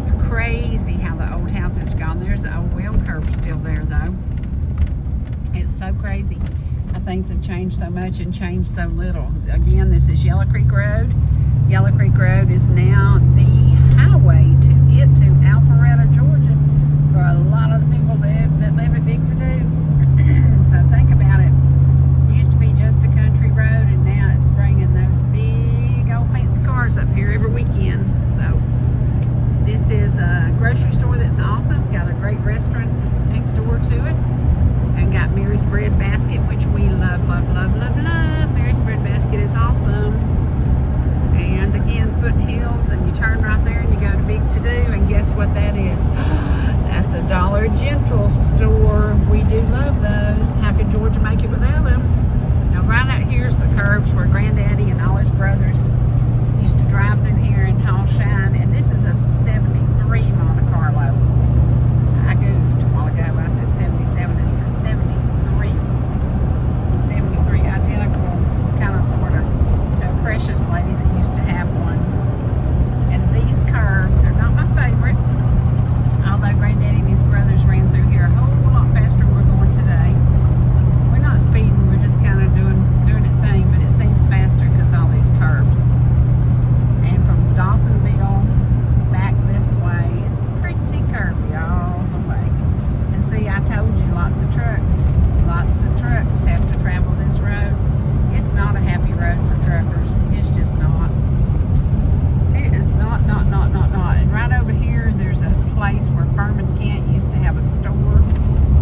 It's crazy how the old house is gone. There's the old well curb still there, though. It's so crazy how things have changed so much and changed so little. Again, this is Yellow Creek Road. Yellow Creek Road is now the highway to get to Alpharetta, Georgia, for a lot of the people that live at Big To-Do. So think about it. It used to be just a country road, and now it's bringing those big old fancy cars up here every weekend. So this is a grocery store that's awesome. Got a great restaurant next door to it. And got Mary's Bread Basket, which we love, love, love, love, love. Mary's Bread Basket is awesome. And again, foothills, and you turn right there and you go to Big To-Do, and guess what that is? That's a Dollar General store. We do love those. How could Georgia make it without them? Now right out here's the curbs where Granddaddy and all his brothers used to drive through here and haul shine. And this is a 73 Monte Carlo. I goofed a while ago. I said 77. It says 73. 73, identical, kind of, sort of, to a Precious lady that used to have one. And these curves are not my favorite. Although Granddaddy and his brothers ran through here a whole lot faster than we're going today. We're not speeding. We're just kind of doing it thing. But it seems faster because all these curves. And from Dawsonville back this way is pretty curvy all the way. And see, I told you, lots of trucks have to travel this road. It's not a happy road for truckers. It's just not. It is not. And right over here, there's a place where Furman Kent used to have a store,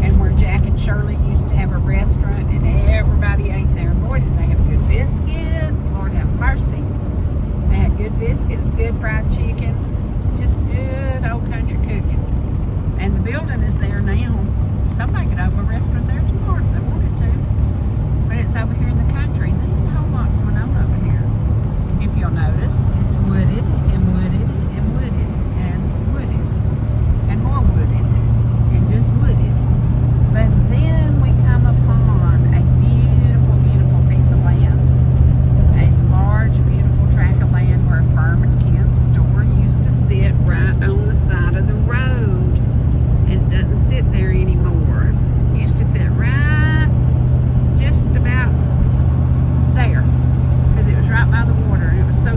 and where Jack and Shirley used to have a restaurant, and everybody ate there. Boy, did they have good biscuits. Lord have mercy. They had good biscuits, good fried chicken, just good old country cooking. And the building is there now. Somebody could open a restaurant there tomorrow if they wanted to. But it's over here in the country. There ain't a whole lot going on over here. If you'll notice, it's wooded and wooded and wooded and wooded and more wooded and just wooded. But then we come upon a beautiful, beautiful piece of land. A large, beautiful tract of land where Furman Kent's store used to sit right on the side of the road. It doesn't sit there anymore. It used to sit right just about there, because it was right by the water, and it was so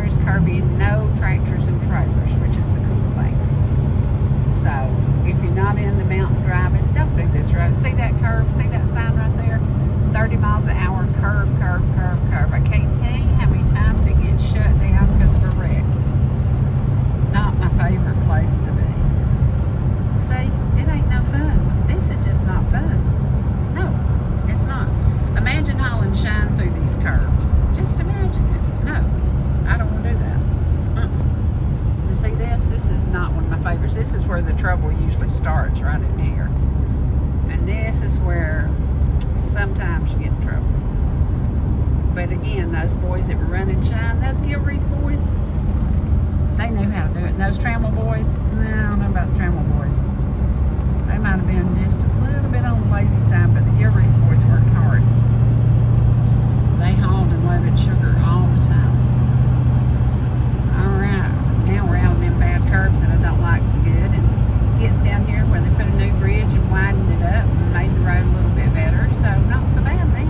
there's curvy, no tractors and trailers, which is the cool thing. So if you're not into mountain driving, don't do this road. See that curve? See that sign right there? 30 miles an hour, curve, curve, curve, curve. I can't tell you how many times it gets shut down because of a wreck. Not my favorite place to be. See, it ain't no fun. This is just not fun. No, it's not. Imagine hauling shine through these curves. Just imagine it. No, I don't want to do that. You see this? This is not one of my favorites. This is where the trouble usually starts, right in here. And this is where sometimes you get in trouble. But again, those boys that were running shine, those Gilreath boys, they knew how to do it. And those Trammell boys, no, I don't know about the Trammell boys. They might have been just a little bit on the lazy side, but the Gilreath boys worked hard. They hauled and loaded sugar all the time. Alright, now we're out of them bad curves that I don't like so good. And it gets down here where they put a new bridge and widened it up and made the road a little bit better. So not so bad now.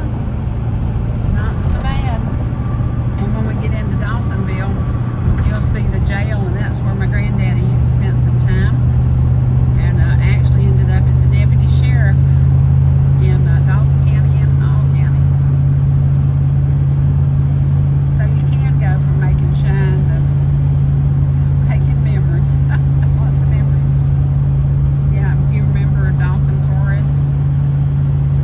Not so bad. And when we get into Dawsonville, you'll see the jail, and that's where my granddaddy spent some time. And actually ended up as a deputy sheriff in Dawson County and Hall County. So you can go from making shine to making memories. Lots of memories. Yeah, if you remember Dawson Forest,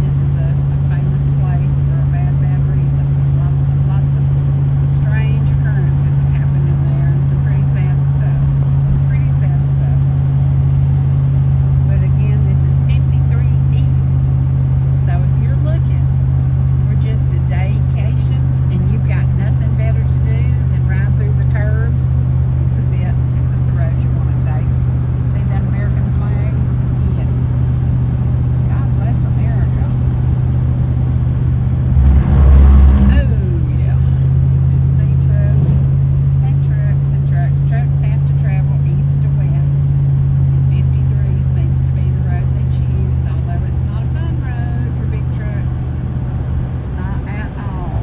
this is a famous place for a bad reason. Lots of strange occurrences have happened in there, and some pretty sad stuff. Some pretty sad stuff. But again, this is 53 East. So if you're looking for just a daycation and you've got nothing better to do than ride through the curbs, this is it. This is the road you want to take. See that American flag? Yes. God bless America. Oh, yeah. See trucks and trucks and trucks. Trucks have to travel east to west. And 53 seems to be the road they choose, although it's not a fun road for big trucks. Not at all.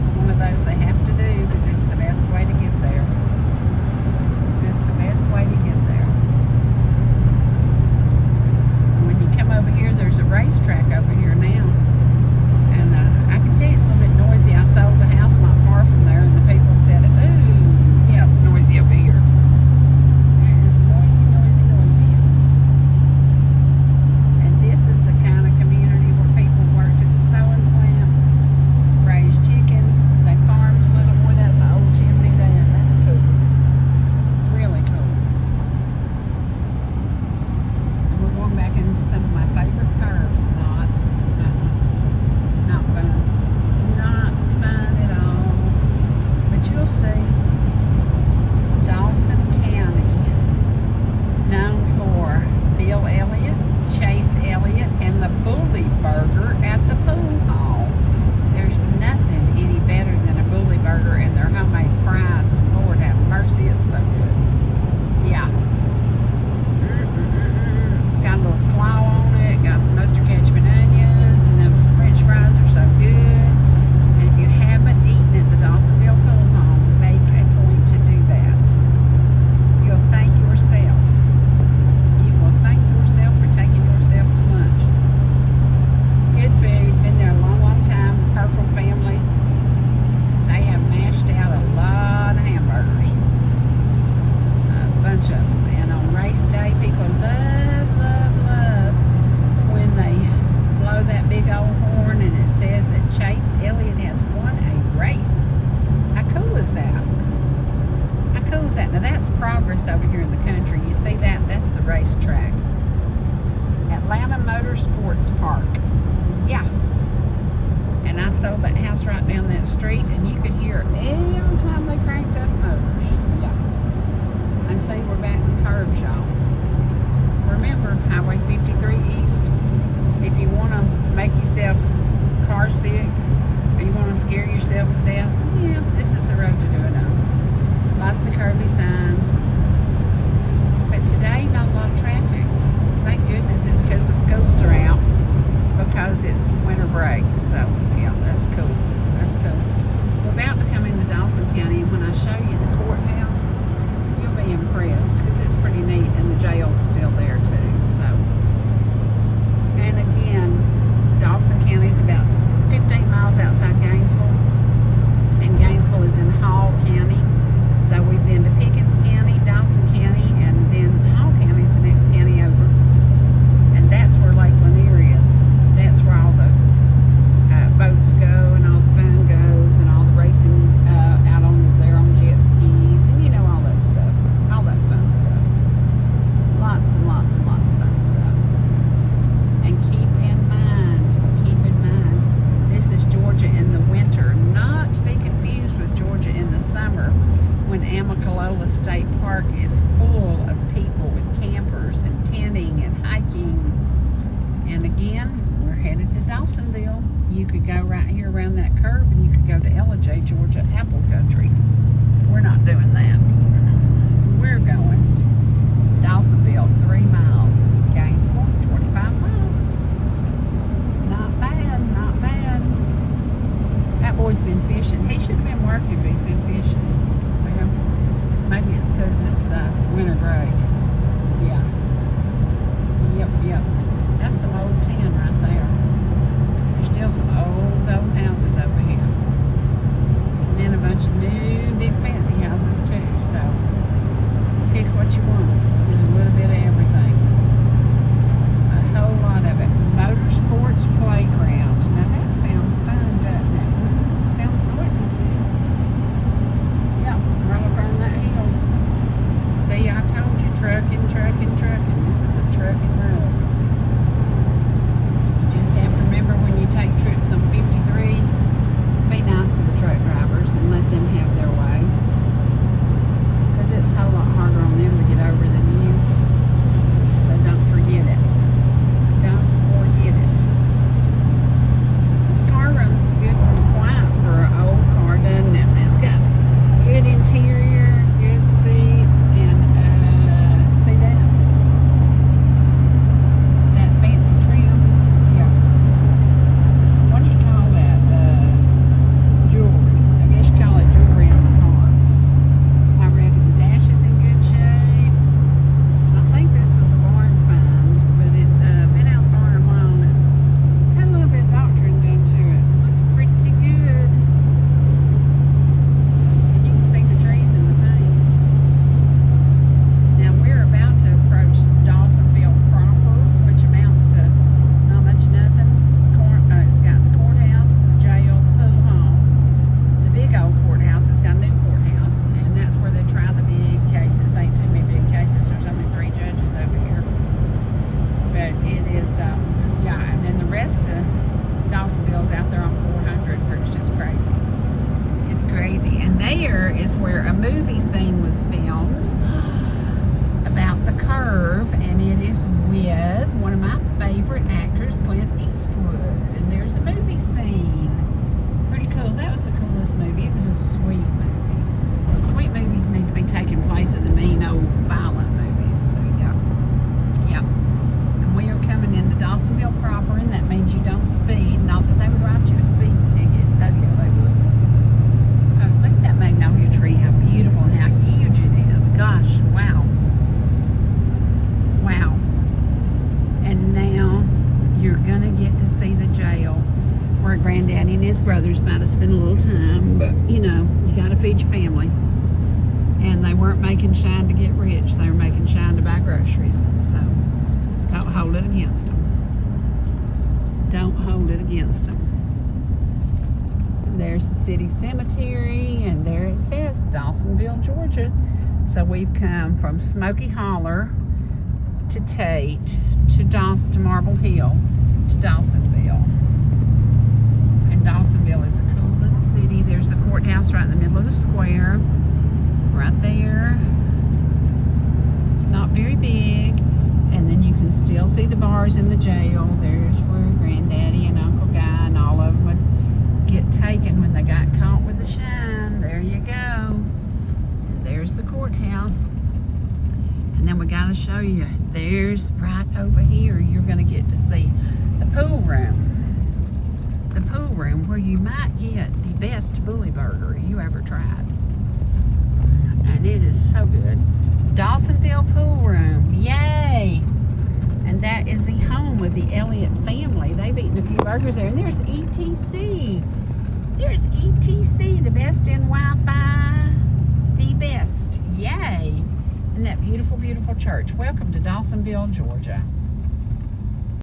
It's one of those they have to do because it's the best way to get there. It's the best way to get there. And when you come over here, there's a racetrack over here now. And I can tell you it's a little bit noisy. I sold a house not far from there, and the people said, ooh, yeah, it's noisy over here. It is noisy, noisy, noisy. And this is the kind of community where people worked at the sewing plant, raised chickens, they farmed a little. Boy, that's an old chimney there. That's cool. Really cool. And we're going back into some of my favorite curves. Not fun. Not fun at all. But you'll see, Dawson County, known for Bill Elliott, Chase Elliott, and the Bully Burger at the pool hall. There's nothing any better than a Bully Burger and their homemade fries. Lord have mercy, it's so good. Yeah. It's got a little slaw on it, got some mustard, ketchup, and onions, and them French fries are so good. And if you haven't eaten at the Dawsonville pool hall, make a point to do that. You'll thank yourself. You will thank yourself for taking yourself to lunch. Good food, been there a long, long time. Purple family. They have mashed out a lot of hamburgers. A bunch of them. And on race day, people love, love, love when they blow that big old horn and it says that Chase Elliott has won a race. How cool is that? How cool is that? Now that's progress over here in the country. You see that? That's the racetrack. Atlanta Motor Sports Park. Yeah. And I sold that house right down that street, and you could hear it every time they cranked up motors. Yeah. And see, we're back in the curve, y'all. Remember, Highway 53 East. If you want to make yourself car sick, or you want to scare yourself to death, yeah, this is the road to do it on. Lots of curvy signs. But today, not a lot of traffic. Thank goodness it's because the schools are out, because it's winter break. So, yeah, that's cool. That's cool. We're about to come into Dawson County, and when I show you and Amicalola State Park is full of people with campers and tenting and hiking. And again, we're headed to Dawsonville. You could go right here around that curve and you could go to LJ, Georgia, apple country. We're not doing that. We're going Dawsonville, 3 miles. Gainesville, 25 miles. Not bad, not bad. That boy's been fishing. He should have been working, but he's been fishing. Well, maybe it's because it's winter break. Yeah. Yep. That's some old tin right there. There's still some old houses over here. And then a bunch of new big fancy houses too. So pick what you want. There's a little bit of everything. A whole lot of it. Motorsports playground. Now that sounds fun, doesn't it? Sounds noisy too. Yep, right up on that hill. See, I told you, trucking. This is a trucking road. You just have to remember when you take trips on 53, be nice to the truck drivers and let them have their way. Because it's a whole lot harder on them to get over than you. So don't forget it. Don't forget it. This car runs good and quiet for an old car, doesn't it? It's got good interior, good seats, and see that? That fancy trim? Yeah. What do you call that? Jewelry. I guess you call it jewelry on the car. I reckon the dash is in good shape. I think this was a barn find, but it been out the barn a while and it's had a little bit of doctoring done to it. Looks pretty good. And you can see the trees in the paint. Now we're about to approach Dawsonville proper, which amounts to not much nothing. It's got the courthouse, the jail, the pool hall. The big old courthouse has got a new courthouse, and that's where they try the big cases. Ain't too many big cases. There's only 3 judges over here. But it is, yeah, and then the rest of Dawsonville's out there on 400, where it's just crazy. It's crazy. And there is where a movie scene was filmed about the curve, and it is with one of my favorite actors, Clint Eastwood. And there's a movie scene. Pretty cool. That was the coolest movie. It was a sweet movie. Sweet movies need to be taking place in the mean old violent movies. So yeah. Yep. And we are coming into Dawsonville proper, and that means you don't speed. Not that they would write you a speeding ticket. Oh yeah, they would. Oh, look at that magnolia tree. How beautiful and how huge it is. Gosh, wow. Wow. And now you're gonna get to see the jail where Granddaddy and his brothers might have spent a little time, but you know, you gotta feed your family. And they weren't making shine to get rich, they were making shine to buy groceries. So don't hold it against them. Don't hold it against them. There's the city cemetery, and there it says Dawsonville, Georgia. So we've come from Smoky Holler to Tate to Marble Hill to Dawsonville. And Dawsonville is a cool little city. There's the courthouse right in the middle of the square, right there. It's not very big, and then you can still see the bars in the jail. There's where Granddaddy and Uncle Guy and all of them would get taken when they got caught with the shine. There you go. And there's the courthouse. And then we got to show you, there's right over here, you're going to get to see the pool room. The pool room where you might get the best bully burger you ever tried. And it is so good. Dawsonville pool room, yay! And that is the home of the Elliott family. They've eaten a few burgers there. And there's ETC. There's ETC, the best in Wi-Fi, the best, yay! And that beautiful, beautiful church. Welcome to Dawsonville, Georgia.